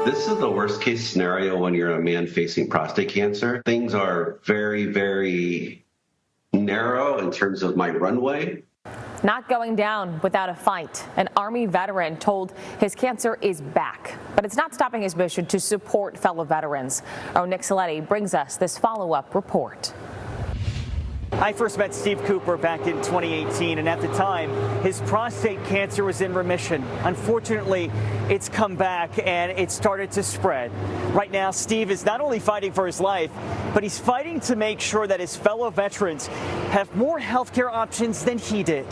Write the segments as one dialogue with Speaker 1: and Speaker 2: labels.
Speaker 1: This is the worst case scenario when you're a man facing prostate cancer. Things are very, very narrow in terms of my runway.
Speaker 2: Not going down without a fight. An Army veteran told his cancer is back, but it's not stopping his mission to support fellow veterans. Our Nick Ciletti brings us this follow-up report.
Speaker 3: I first met Steve Cooper back in 2018, and at the time, his prostate cancer was in remission. Unfortunately, it's come back and it started to spread. Right now, Steve is not only fighting for his life, but he's fighting to make sure that his fellow veterans have more health care options than he did.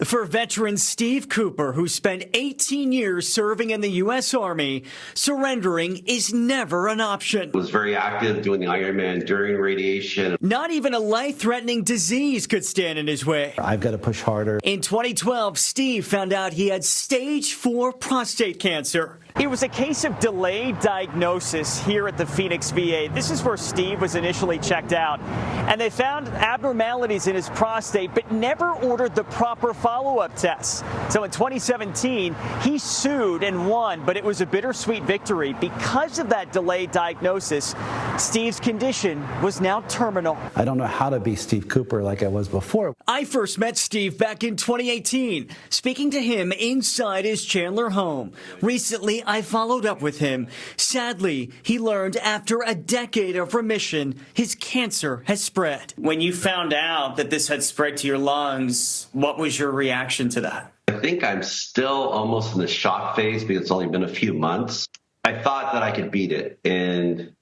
Speaker 3: For veteran Steve Cooper, who spent 18 years serving in the U.S. Army, surrendering is never an option.
Speaker 1: Was very active doing the Ironman during radiation.
Speaker 3: Not even a life-threatening disease could stand in his way.
Speaker 4: I've got to push harder.
Speaker 3: In 2012, Steve found out he had stage 4 prostate cancer. It was a case of delayed diagnosis here at the Phoenix VA. This is where Steve was initially checked out. And they found abnormalities in his prostate, but never ordered the proper follow-up tests. So in 2017, he sued and won, but it was a bittersweet victory. Because of that delayed diagnosis, Steve's condition was now terminal.
Speaker 4: I don't know how to be Steve Cooper like I was before.
Speaker 3: I first met Steve back in 2018, speaking to him inside his Chandler home. Recently, I followed up with him. Sadly, he learned after a decade of remission, his cancer has spread. When you found out that this had spread to your lungs, what was your reaction to that?
Speaker 1: I think I'm still almost in the shock phase because it's only been a few months. I thought that I could beat it. And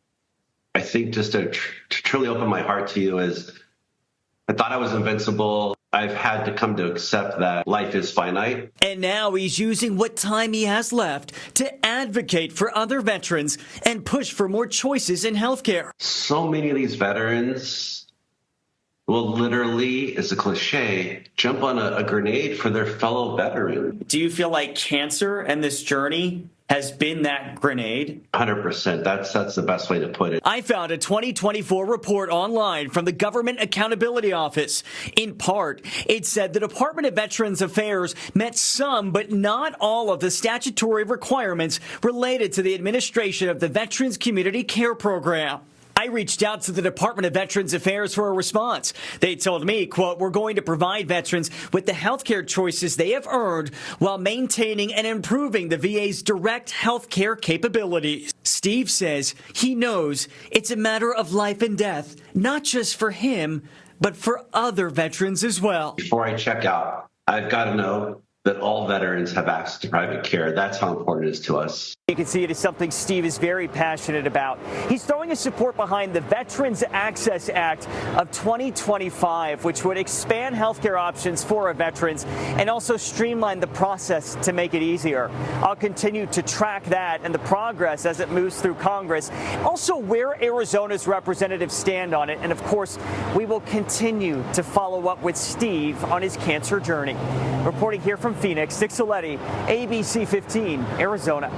Speaker 1: I think just to truly open my heart to you is I thought I was invincible. I've had to come to accept that life is finite.
Speaker 3: And now he's using what time he has left to advocate for other veterans and push for more choices in healthcare.
Speaker 1: So many of these veterans will literally, it's a cliche, jump on a grenade for their fellow veteran.
Speaker 3: Do you feel like cancer and this journey has been that grenade?
Speaker 1: 100%. That's the best way to put it.
Speaker 3: I found a 2024 report online from the Government Accountability Office. In part, it said the Department of Veterans Affairs met some but not all of the statutory requirements related to the administration of the Veterans Community Care Program. I reached out to the Department of Veterans Affairs for a response. They told me, quote, "We're going to provide veterans with the health care choices they have earned while maintaining and improving the VA's direct health care capabilities." Steve says he knows it's a matter of life and death, not just for him, but for other veterans as well.
Speaker 1: Before I check out, I've got to know that all veterans have access to private care. That's how important it is to us.
Speaker 3: You can see it is something Steve is very passionate about. He's throwing his support behind the Veterans Access Act of 2025, which would expand healthcare options for our veterans and also streamline the process to make it easier. I'll continue to track that and the progress as it moves through Congress, also where Arizona's representatives stand on it. And of course, we will continue to follow up with Steve on his cancer journey. Reporting here from Phoenix, Nick Ciletti, ABC 15, Arizona.